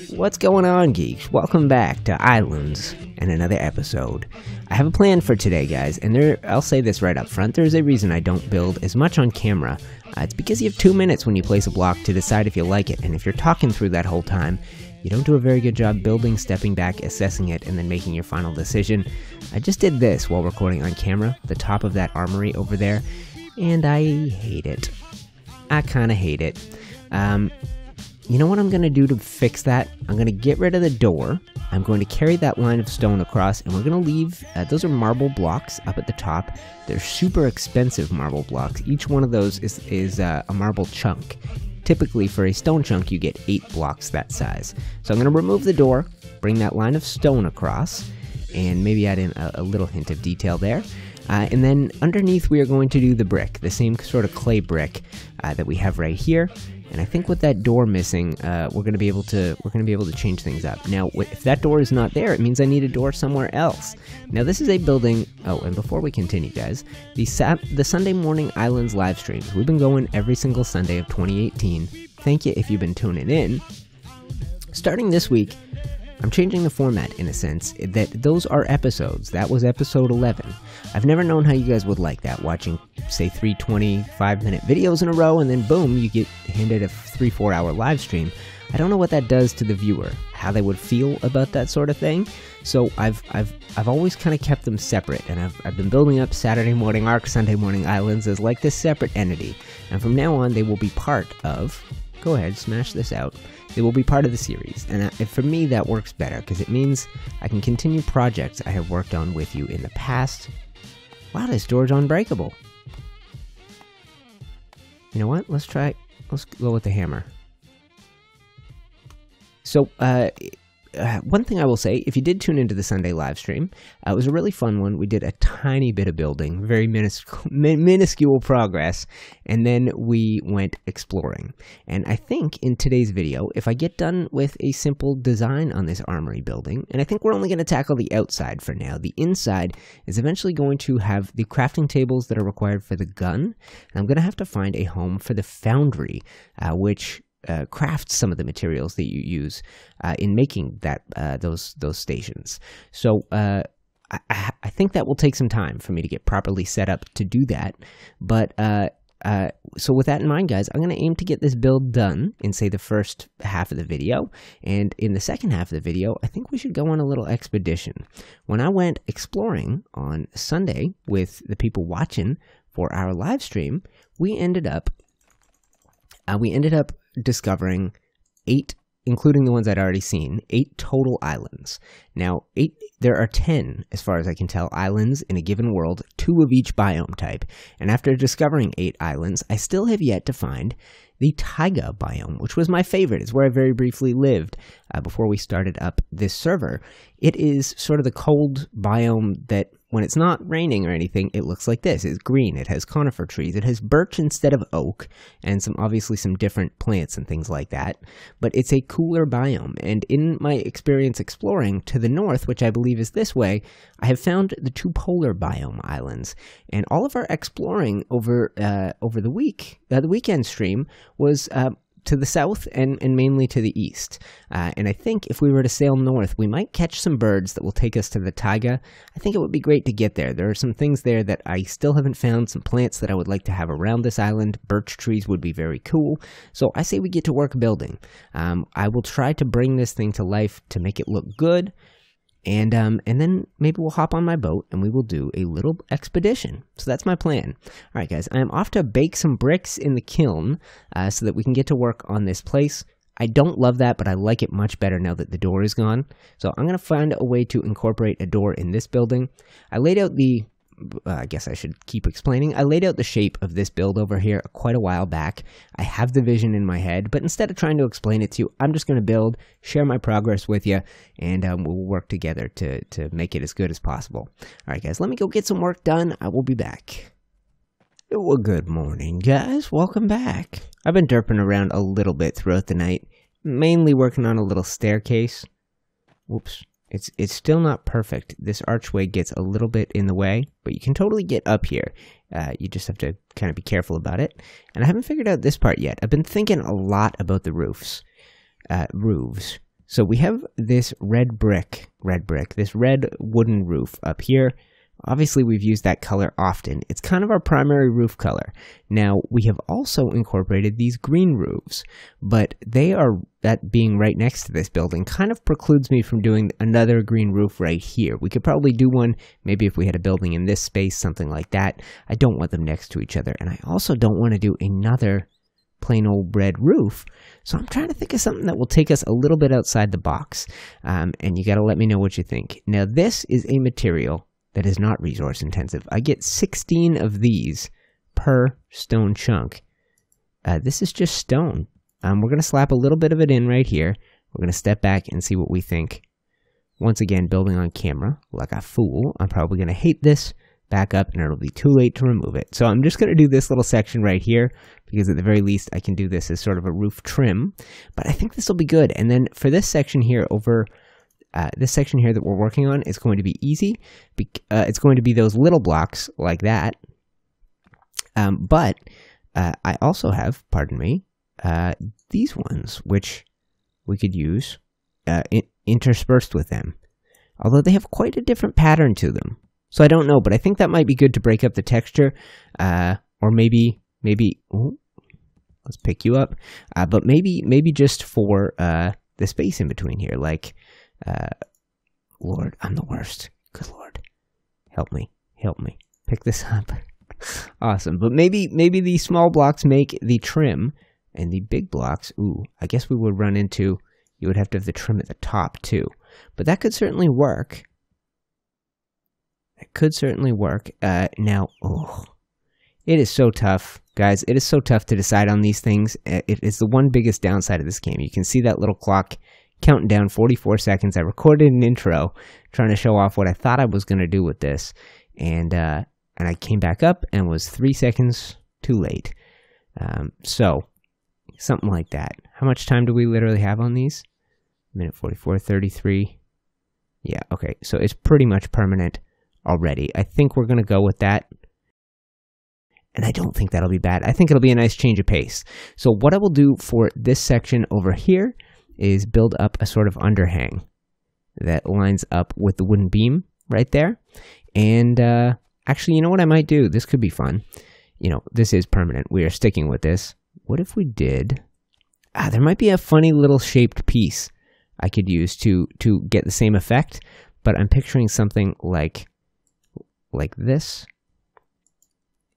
What's going on, geeks? Welcome back to Ylands and another episode. I have a plan for today, guys, and I'll say this right up front. There's a reason I don't build as much on camera. It's because you have 2 minutes when you place a block to decide if you like it, and if you're talking through that whole time, you don't do a very good job building, stepping back, assessing it, and then making your final decision. I just did this while recording on camera, the top of that armory over there, and I hate it. I kinda hate it. You know what I'm going to do to fix that? I'm going to get rid of the door. I'm going to carry that line of stone across, and we're going to leave, those are marble blocks up at the top. They're super expensive marble blocks. Each one of those is a marble chunk. Typically, for a stone chunk, you get 8 blocks that size. So I'm going to remove the door, bring that line of stone across, and maybe add in a little hint of detail there. And then underneath, we are going to do the brick, the same sort of clay brick that we have right here. And I think with that door missing, we're going to be able to change things up. Now, if that door is not there, it means I need a door somewhere else. Now, this is a building. Oh, and before we continue, guys, the Sunday morning Ylands live streams. We've been going every single Sunday of 2018. Thank you if you've been tuning in. Starting this week, I'm changing the format in a sense, that those are episodes. That was episode 11. I've never known how you guys would like that, watching, say, 3 25-minute videos in a row, and then boom, you get handed a 3-4 hour live stream. I don't know what that does to the viewer, how they would feel about that sort of thing. So I've always kind of kept them separate, and I've been building up Saturday morning arc, Sunday morning Ylands as like this separate entity. And from now on, they will be part of... Go ahead, smash this out. They will be part of the series, and for me that works better, because it means I can continue projects I have worked on with you in the past. Wow, this door's unbreakable. You know what? Let's go with the hammer. So, one thing I will say, if you did tune into the Sunday live stream, it was a really fun one. We did a tiny bit of building, very minuscule progress, and then we went exploring. And I think in today's video, if I get done with a simple design on this armory building, and I think we're only going to tackle the outside for now, the inside is eventually going to have the crafting tables that are required for the gun, and I'm going to have to find a home for the Foundry, which... crafts some of the materials that you use in making those stations. So I think that will take some time for me to get properly set up to do that. But so with that in mind, guys, I'm going to aim to get this build done in, say, the first half of the video. And in the second half of the video, I think we should go on a little expedition. When I went exploring on Sunday with the people watching for our live stream, we ended up discovering 8, including the ones I'd already seen, 8 total islands. Now, there are 10, as far as I can tell, islands in a given world, 2 of each biome type. And after discovering 8 islands, I still have yet to find the Taiga Biome, which was my favorite. It's where I very briefly lived before we started up this server. It is sort of the cold biome that, when it's not raining or anything, it looks like this. It's green. It has conifer trees. It has birch instead of oak, and obviously some different plants and things like that. But it's a cooler biome. And in my experience exploring to the north, which I believe is this way, I have found the 2 polar biome islands. And all of our exploring over the weekend stream was to the south and mainly to the east. And I think if we were to sail north, we might catch some birds that will take us to the taiga. I think it would be great to get there. There are some things there that I still haven't found, some plants that I would like to have around this island. Birch trees would be very cool. So I say we get to work building. I will try to bring this thing to life to make it look good. And then maybe we'll hop on my boat and we will do a little expedition. So that's my plan. All right, guys, I am off to bake some bricks in the kiln so that we can get to work on this place. I don't love that, but I like it much better now that the door is gone. So I'm going to find a way to incorporate a door in this building. I laid out the... I guess I should keep explaining. I laid out the shape of this build over here quite a while back. I have the vision in my head, but instead of trying to explain it to you, I'm just going to build, share my progress with you, and we'll work together to make it as good as possible. All right, guys, let me go get some work done. I will be back. Well, good morning, guys. Welcome back. I've been derping around a little bit throughout the night, mainly working on a little staircase. Whoops. It's still not perfect. This archway gets a little bit in the way, but you can totally get up here. You just have to kind of be careful about it. And I haven't figured out this part yet. I've been thinking a lot about the roofs. So we have this red brick, this red wooden roof up here. Obviously, we've used that color often. It's kind of our primary roof color. Now, we have also incorporated these green roofs, but that being right next to this building kind of precludes me from doing another green roof right here. We could probably do one, maybe if we had a building in this space, something like that. I don't want them next to each other, and I also don't want to do another plain old red roof. So I'm trying to think of something that will take us a little bit outside the box, and you got to let me know what you think. Now, this is a material that is not resource intensive. I get 16 of these per stone chunk. This is just stone. We're going to slap a little bit of it in right here. We're going to step back and see what we think. Once again, building on camera like a fool. I'm probably going to hate this, back up, and it'll be too late to remove it. So I'm just going to do this little section right here, because at the very least I can do this as sort of a roof trim. But I think this will be good. And then for this section here this section here that we're working on is going to be easy. It's going to be those little blocks like that. But I also have, pardon me, these ones, which we could use interspersed with them. Although they have quite a different pattern to them. So I don't know, but I think that might be good to break up the texture. Or maybe, ooh, let's pick you up. But maybe just for the space in between here, like, Lord, I'm the worst. Good Lord. Help me. Pick this up. Awesome. But maybe these small blocks make the trim, and the big blocks, ooh, I guess we would run into, you would have to have the trim at the top too. But that could certainly work. Now, oh, it is so tough, guys. It is so tough to decide on these things. It is the one biggest downside of this game. You can see that little clock counting down 44 seconds. I recorded an intro trying to show off what I thought I was going to do with this, and I came back up and was 3 seconds too late. So something like that. How much time do we literally have on these? Minute 44, 33. Yeah, okay. So it's pretty much permanent already. I think we're going to go with that. And I don't think that'll be bad. I think it'll be a nice change of pace. So what I will do for this section over here is build up a sort of underhang that lines up with the wooden beam right there. And actually, you know what I might do? This could be fun. You know, this is permanent. We are sticking with this. What if we did... there might be a funny little shaped piece I could use to get the same effect, but I'm picturing something like this.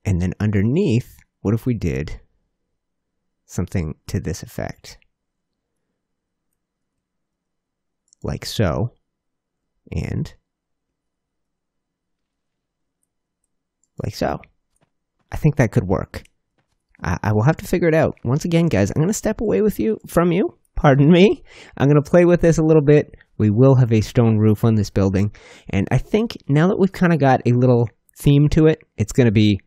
And then underneath, what if we did something to this effect? Like so, and like so. I think that could work. I will have to figure it out. Once again, guys, I'm going to step away from you. Pardon me. I'm going to play with this a little bit. We will have a stone roof on this building. And I think now that we've kind of got a little theme to it, it's going to be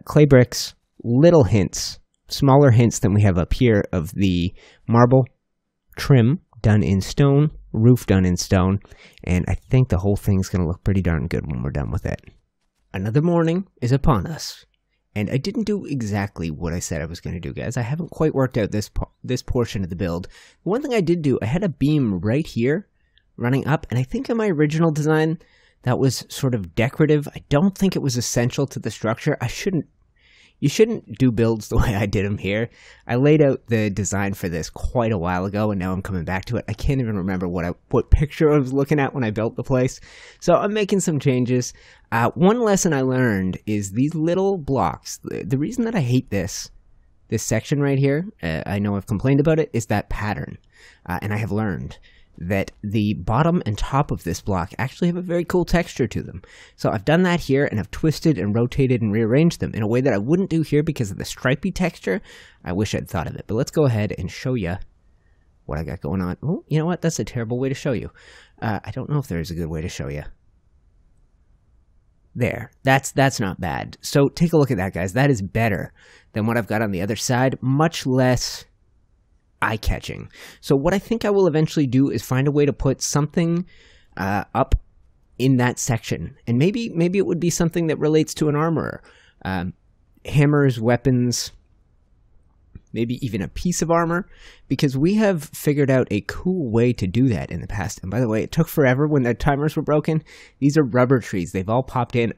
clay bricks, little hints, smaller hints than we have up here of the marble trim done in stone, roof done in stone, and I think the whole thing's going to look pretty darn good when we're done with it. Another morning is upon us, and I didn't do exactly what I said I was going to do, guys. I haven't quite worked out this portion of the build. One thing I did do, I had a beam right here running up, and I think in my original design that was sort of decorative. I don't think it was essential to the structure. You shouldn't do builds the way I did them here. I laid out the design for this quite a while ago, and now I'm coming back to it. I can't even remember what picture I was looking at when I built the place. So I'm making some changes. One lesson I learned is these little blocks. The reason that I hate this section right here, I know I've complained about it, is that pattern. And I have learned that the bottom and top of this block actually have a very cool texture to them. So I've done that here, and I've twisted and rotated and rearranged them in a way that I wouldn't do here because of the stripy texture. I wish I'd thought of it, but let's go ahead and show you what I got going on. Oh, you know what? That's a terrible way to show you. I don't know if there's a good way to show you. There. That's not bad. So take a look at that, guys. That is better than what I've got on the other side. Much less eye-catching. So what I think I will eventually do is find a way to put something up in that section. And maybe it would be something that relates to an armorer. Hammers, weapons, maybe even a piece of armor, because we have figured out a cool way to do that in the past. And by the way, it took forever when the timers were broken. These are rubber trees. They've all popped in.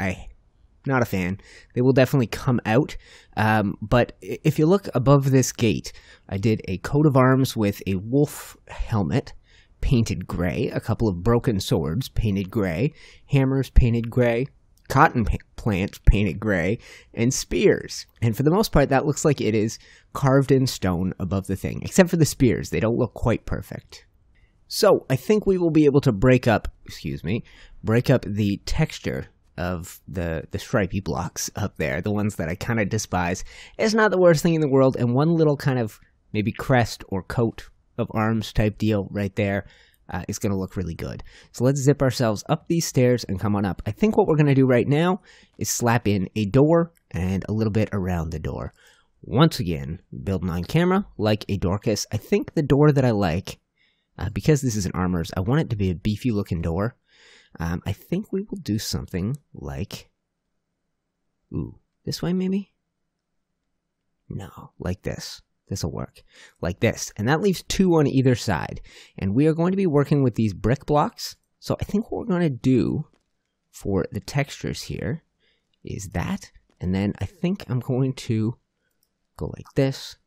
Not a fan. They will definitely come out. But if you look above this gate, I did a coat of arms with a wolf helmet, painted gray, a couple of broken swords, painted gray, hammers, painted gray, cotton plants, painted gray, and spears. And for the most part, that looks like it is carved in stone above the thing, except for the spears. They don't look quite perfect. So I think we will be able to break up the texture of the stripy blocks up there, the ones that I kind of despise. It's not the worst thing in the world, and one little kind of maybe crest or coat of arms type deal right there is going to look really good. So let's zip ourselves up these stairs and come on up. I think what we're going to do right now is slap in a door and a little bit around the door. Once again, building on camera like a Dorcas. I think the door that I like, because this is an Armor's, I want it to be a beefy looking door. I think we will do something like, this way maybe? No, like this. This will work. Like this. And that leaves 2 on either side. And we are going to be working with these brick blocks. So I think what we're going to do for the textures here is that. And then I think I'm going to go like this.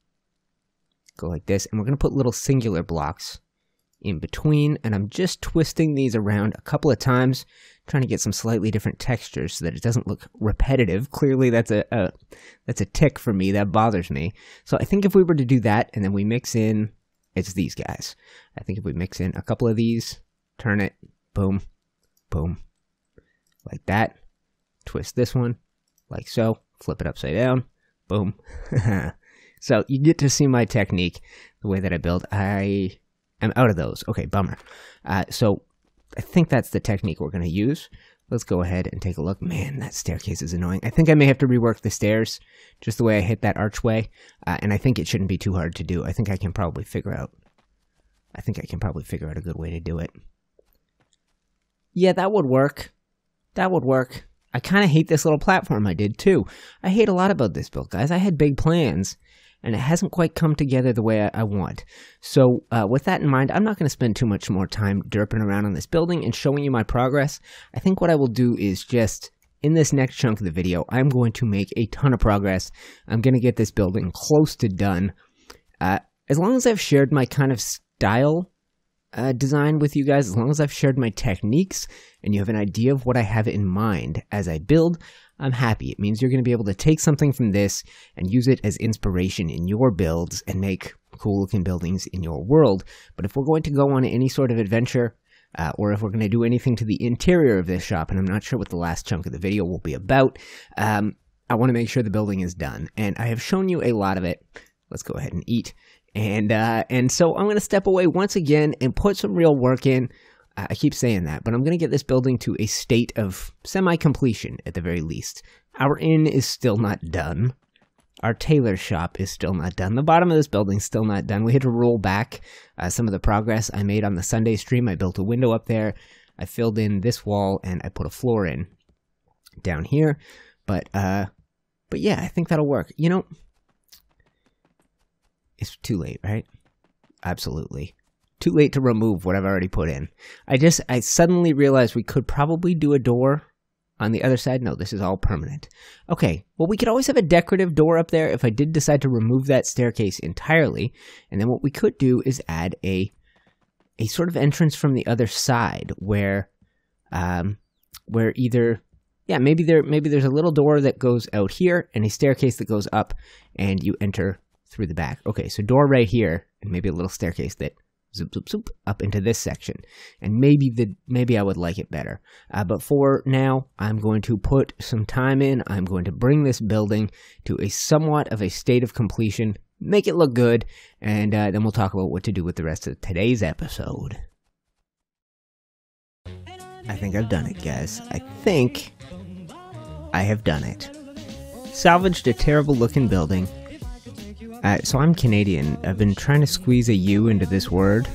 Go like this. And we're going to put little singular blocks in between, and I'm just twisting these around a couple of times, trying to get some slightly different textures so that it doesn't look repetitive. Clearly that's a tick for me, that bothers me. So I think if we were to do that, and then we mix in, it's these guys. I think if we mix in a couple of these, turn it, boom, boom, like that, twist this one, like so, flip it upside down, boom. So you get to see my technique, the way that I build. I'm out of those. Okay, bummer. So I think that's the technique we're going to use. Let's go ahead and take a look. Man, that staircase is annoying. I think I may have to rework the stairs just the way I hit that archway. And I think it shouldn't be too hard to do. I think I can probably figure out a good way to do it. Yeah, that would work. That would work. I kind of hate this little platform I did too. I hate a lot about this build, guys. I had big plans, and it hasn't quite come together the way I want. So with that in mind, I'm not going to spend too much more time derping around on this building and showing you my progress. I think what I will do is just, in this next chunk of the video, I'm going to make a ton of progress. I'm going to get this building close to done. As long as I've shared my kind of style design with you guys, as long as I've shared my techniques, and you have an idea of what I have in mind as I build, I'm happy. It means you're going to be able to take something from this and use it as inspiration in your builds and make cool looking buildings in your world. But if we're going to go on any sort of adventure, or if we're going to do anything to the interior of this shop, and I'm not sure what the last chunk of the video will be about, I want to make sure the building is done. And I have shown you a lot of it. Let's go ahead and eat. And so I'm going to step away once again and put some real work in. I keep saying that, but I'm going to get this building to a state of semi-completion at the very least. Our inn is still not done. Our tailor shop is still not done. The bottom of this building is still not done. We had to roll back some of the progress I made on the Sunday stream. I built a window up there. I filled in this wall, and I put a floor in down here. But yeah, I think that'll work. You know, it's too late, right? Absolutely. Too late to remove what I've already put in. I suddenly realized we could probably do a door on the other side. No, this is all permanent. Okay, well, we could always have a decorative door up there if I did decide to remove that staircase entirely. And then what we could do is add a sort of entrance from the other side where either, yeah, maybe there's a little door that goes out here and a staircase that goes up and you enter through the back. Okay, so door right here and maybe a little staircase that zoop, zoop, zoop, up into this section. And maybe I would like it better. But for now, I'm going to put some time in. I'm going to bring this building to a somewhat of a state of completion, make it look good, and then we'll talk about what to do with the rest of today's episode. I think I've done it, guys. I think I have done it. Salvaged a terrible looking building. So I'm Canadian. I've been trying to squeeze a U into this word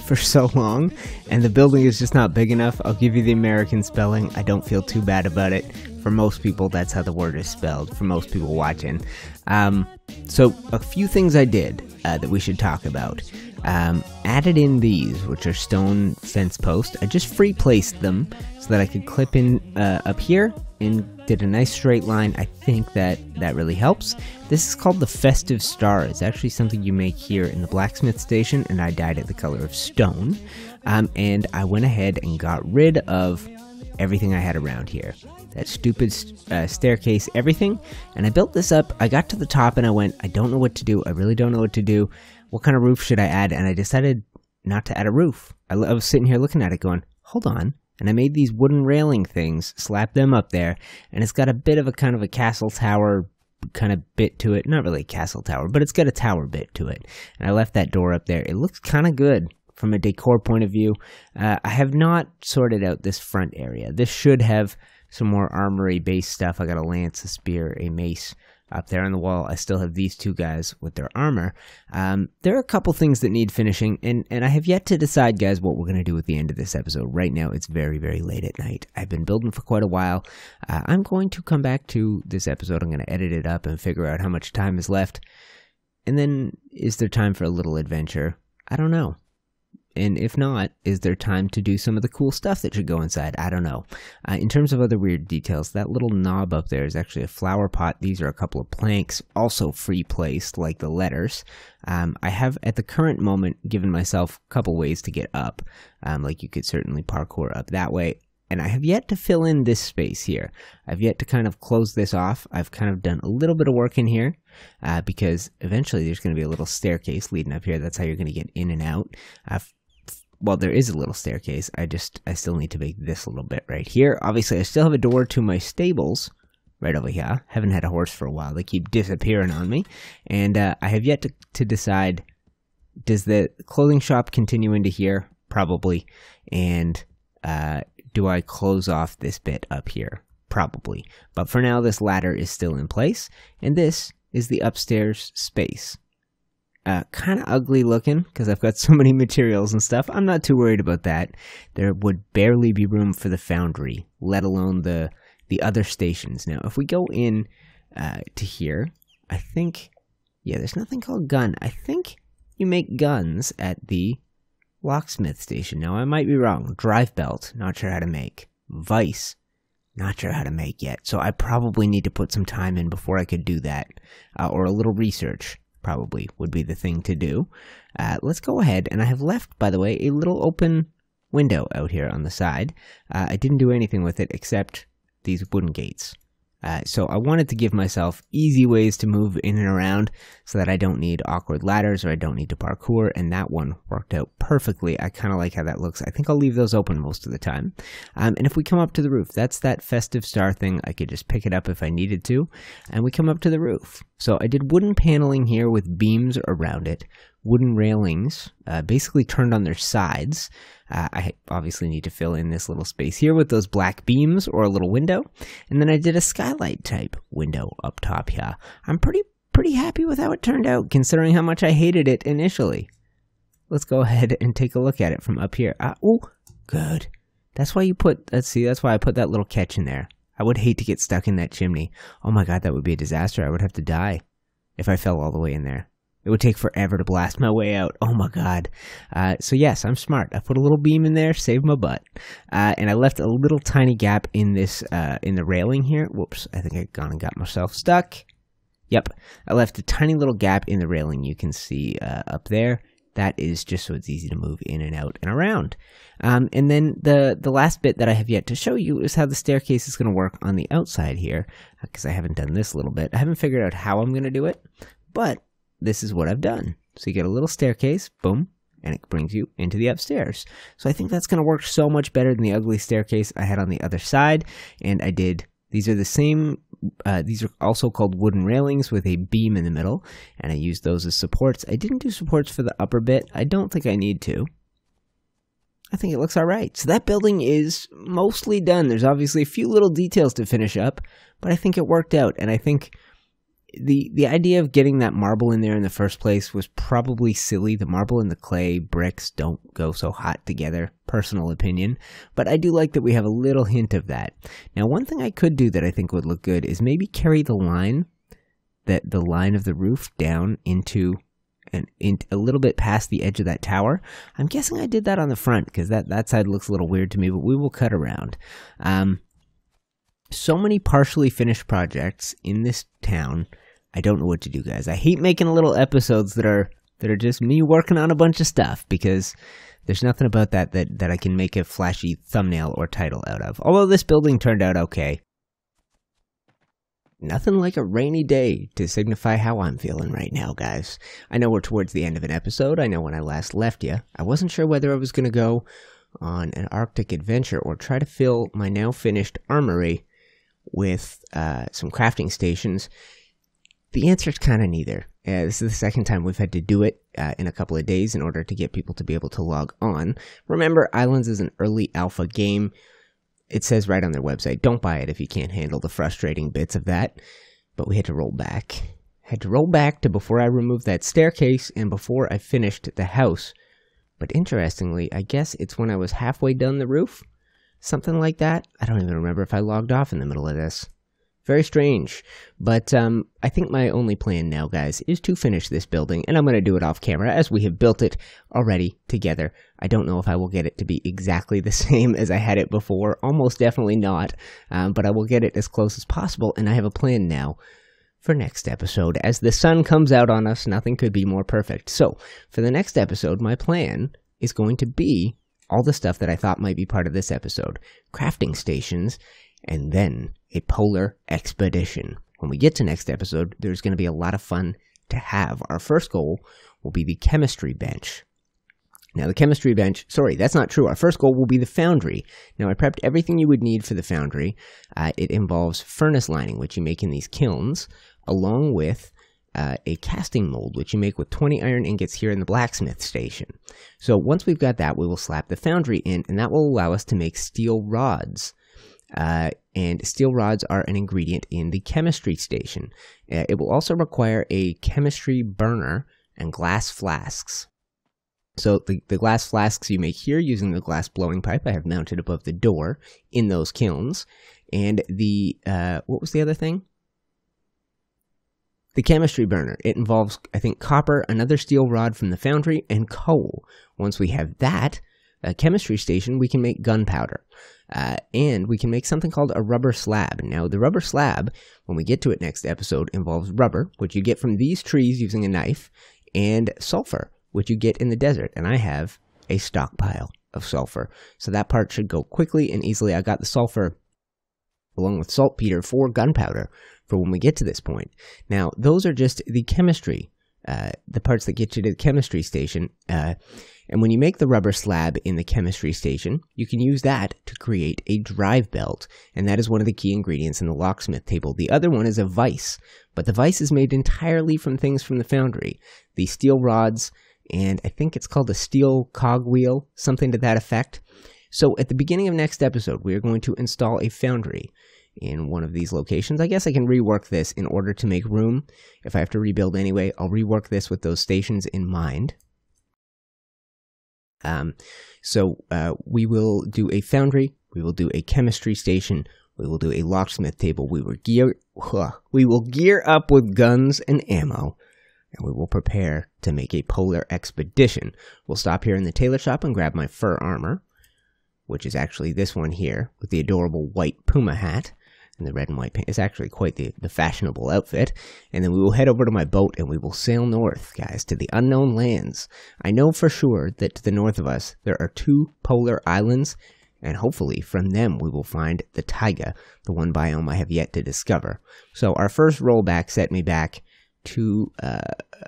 for so long, and the building is just not big enough. I'll give you the American spelling. I don't feel too bad about it. For most people, that's how the word is spelled, for most people watching. So a few things I did that we should talk about. Added in these, which are stone fence posts. I just free placed them so that I could clip in up here and did a nice straight line. I think that really helps. This is called the Festive Star. It's actually something you make here in the blacksmith station, and I dyed it the color of stone. And I went ahead and got rid of everything I had around here. That stupid staircase, everything. And I built this up. I got to the top and I went, I don't know what to do. I really don't know what to do. What kind of roof should I add? And I decided not to add a roof. I was sitting here looking at it going, hold on. And I made these wooden railing things, slapped them up there, and it's got a bit of a kind of a castle tower kind of bit to it. Not really a castle tower, but it's got a tower bit to it. And I left that door up there. It looks kind of good from a decor point of view. I have not sorted out this front area. This should have some more armory-based stuff. I got a lance, a spear, a mace up there on the wall. I still have these two guys with their armor. There are a couple things that need finishing, and I have yet to decide, guys, what we're going to do at the end of this episode. Right now, it's very, very late at night. I've been building for quite a while. I'm going to come back to this episode. I'm going to edit it up and figure out how much time is left. And then, is there time for a little adventure? I don't know. And if not, is there time to do some of the cool stuff that should go inside? I don't know. In terms of other weird details, that little knob up there is actually a flower pot. These are a couple of planks, also free placed, like the letters. I have, at the current moment, given myself a couple ways to get up. Like you could certainly parkour up that way. And I have yet to fill in this space here. I've yet to kind of close this off. I've kind of done a little bit of work in here because eventually there's going to be a little staircase leading up here. That's how you're going to get in and out. Well, there is a little staircase. I still need to make this a little bit right here. Obviously, I still have a door to my stables right over here. Haven't had a horse for a while. They keep disappearing on me. And I have yet to decide, does the clothing shop continue into here? Probably. And do I close off this bit up here? Probably. But for now, this ladder is still in place. And this is the upstairs space. Kind of ugly looking because I've got so many materials and stuff. I'm not too worried about that. There would barely be room for the foundry, let alone the other stations. Now, if we go in to here, I think, yeah, there's nothing called gun. I think you make guns at the locksmith station. Now, I might be wrong. Drive belt, not sure how to make. Vice, not sure how to make yet. So I probably need to put some time in before I could do that, or a little research. Probably would be the thing to do. Let's go ahead, and I have left, by the way, a little open window out here on the side. I didn't do anything with it except these wooden gates. So I wanted to give myself easy ways to move in and around so that I don't need awkward ladders or I don't need to parkour, and that one worked out perfectly. I kind of like how that looks. I think I'll leave those open most of the time. And if we come up to the roof, that's that festive star thing. I could just pick it up if I needed to, and we come up to the roof. So I did wooden paneling here with beams around it, wooden railings, basically turned on their sides. I obviously need to fill in this little space here with those black beams or a little window. And then I did a skylight type window up top here. I'm pretty happy with how it turned out, considering how much I hated it initially. Let's go ahead and take a look at it from up here. Oh, good. That's why you put, let's see, that's why I put that little catch in there. I would hate to get stuck in that chimney. Oh my god, that would be a disaster. I would have to die if I fell all the way in there. It would take forever to blast my way out. Oh my god. So yes, I'm smart. I put a little beam in there, saved my butt. And I left a little tiny gap in this, in the railing here. Whoops, I think I've gone and got myself stuck. Yep, I left a tiny little gap in the railing you can see up there. That is just so it's easy to move in and out and around. And then the last bit that I have yet to show you is how the staircase is going to work on the outside here, because I haven't done this little bit. I haven't figured out how I'm going to do it, but this is what I've done. So you get a little staircase, boom, and it brings you into the upstairs. So I think that's going to work so much better than the ugly staircase I had on the other side. And I did, these are the same, these are also called wooden railings with a beam in the middle, and I used those as supports. I didn't do supports for the upper bit. I don't think I need to. I think it looks all right. So that building is mostly done. There's obviously a few little details to finish up, but I think it worked out, and I think the idea of getting that marble in there in the first place was probably silly. The marble and the clay bricks don't go so hot together, personal opinion, but I do like that we have a little hint of that. Now, one thing I could do that I think would look good is maybe carry the line the line of the roof down into a little bit past the edge of that tower. I'm guessing I did that on the front because that side looks a little weird to me, but we will cut around. So many partially finished projects in this town. I don't know what to do, guys. I hate making little episodes that are just me working on a bunch of stuff, because there's nothing about that I can make a flashy thumbnail or title out of. Although this building turned out okay. Nothing like a rainy day to signify how I'm feeling right now, guys. I know we're towards the end of an episode. I know when I last left you, I wasn't sure whether I was going to go on an Arctic adventure or try to fill my now finished armory with some crafting stations. The answer is kind of neither. This is the second time we've had to do it in a couple of days in order to get people to be able to log on. Remember, Ylands is an early alpha game. It says right on their website, don't buy it if you can't handle the frustrating bits of that. But we had to roll back. Had to roll back to before I removed that staircase and before I finished the house. But interestingly, I guess it's when I was halfway done the roof. Something like that. I don't even remember if I logged off in the middle of this. Very strange. But I think my only plan now, guys, is to finish this building. And I'm going to do it off camera as we have built it already together. I don't know if I will get it to be exactly the same as I had it before. Almost definitely not. But I will get it as close as possible. And I have a plan now for next episode. As the sun comes out on us, nothing could be more perfect. So for the next episode, my plan is going to be all the stuff that I thought might be part of this episode. Crafting stations. And then a polar expedition. When we get to next episode, there's going to be a lot of fun to have. Our first goal will be the chemistry bench. Now, the chemistry bench, sorry, that's not true. Our first goal will be the foundry. Now, I prepped everything you would need for the foundry. It involves furnace lining, which you make in these kilns, along with a casting mold, which you make with 20 iron ingots here in the blacksmith station. So once we've got that, we will slap the foundry in, and that will allow us to make steel rods. And steel rods are an ingredient in the chemistry station. It will also require a chemistry burner and glass flasks. So the glass flasks you make here using the glass blowing pipe I have mounted above the door in those kilns. And the, what was the other thing? The chemistry burner. It involves, I think, copper, another steel rod from the foundry, and coal. Once we have that, a chemistry station, we can make gunpowder. And we can make something called a rubber slab. Now, the rubber slab, when we get to it next episode, involves rubber, which you get from these trees using a knife, and sulfur, which you get in the desert. And I have a stockpile of sulfur. So that part should go quickly and easily. I got the sulfur along with saltpeter for gunpowder for when we get to this point. Now, those are just the chemistry, the parts that get you to the chemistry station. And when you make the rubber slab in the chemistry station, you can use that to create a drive belt. And that is one of the key ingredients in the locksmith table. The other one is a vise, but the vise is made entirely from things from the foundry. The steel rods, and I think it's called a steel cogwheel, something to that effect. So at the beginning of next episode, we are going to install a foundry in one of these locations. I guess I can rework this in order to make room. If I have to rebuild anyway, I'll rework this with those stations in mind. We will do a foundry, we will do a chemistry station, we will do a locksmith table, we will gear up with guns and ammo, and we will prepare to make a polar expedition. We'll stop here in the tailor shop and grab my fur armor, which is actually this one here, with the adorable white puma hat. And the red and white paint is actually quite the fashionable outfit. And then we will head over to my boat and we will sail north, guys, to the unknown lands. I know for sure that to the north of us, there are 2 polar islands, and hopefully from them we will find the taiga, the one biome I have yet to discover. So our first rollback set me back to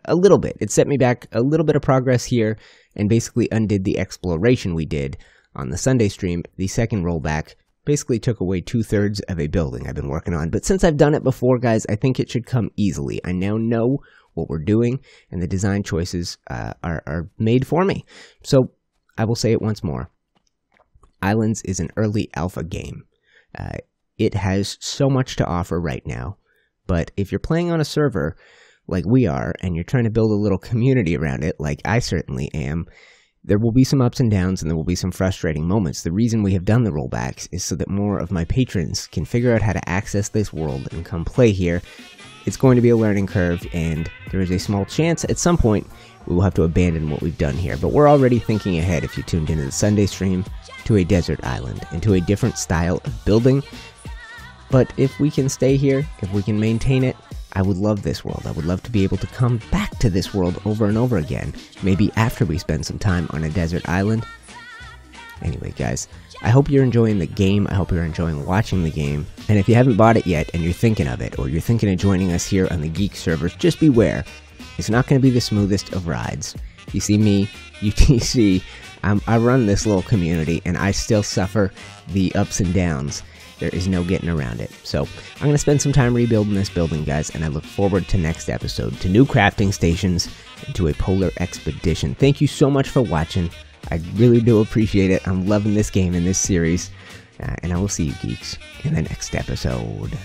a little bit. It set me back a little bit of progress here and basically undid the exploration we did on the Sunday stream. The second rollback basically took away 2/3 of a building I've been working on. But since I've done it before, guys, I think it should come easily. I now know what we're doing, and the design choices are made for me. So I will say it once more. Ylands is an early alpha game. It has so much to offer right now. But if you're playing on a server like we are, and you're trying to build a little community around it, like I certainly am, there will be some ups and downs, and there will be some frustrating moments. The reason we have done the rollbacks is so that more of my patrons can figure out how to access this world and come play here it's going to be a learning curve, and there is a small chance at some point we will have to abandon what we've done here. But we're already thinking ahead, if you tuned into the Sunday stream, to a desert island and to a different style of building. But if we can stay here, if we can maintain it, I would love this world. I would love to be able to come back to this world over and over again, maybe after we spend some time on a desert island. Anyway, guys, I hope you're enjoying the game. I hope you're enjoying watching the game. And if you haven't bought it yet and you're thinking of it, or you're thinking of joining us here on the Geek servers, just beware. It's not going to be the smoothest of rides. You see me, UTC, I run this little community, and I still suffer the ups and downs. There is no getting around it. So I'm going to spend some time rebuilding this building, guys, and I look forward to next episode, to new crafting stations, and to a polar expedition. Thank you so much for watching. I really do appreciate it. I'm loving this game and this series, and I will see you geeks in the next episode.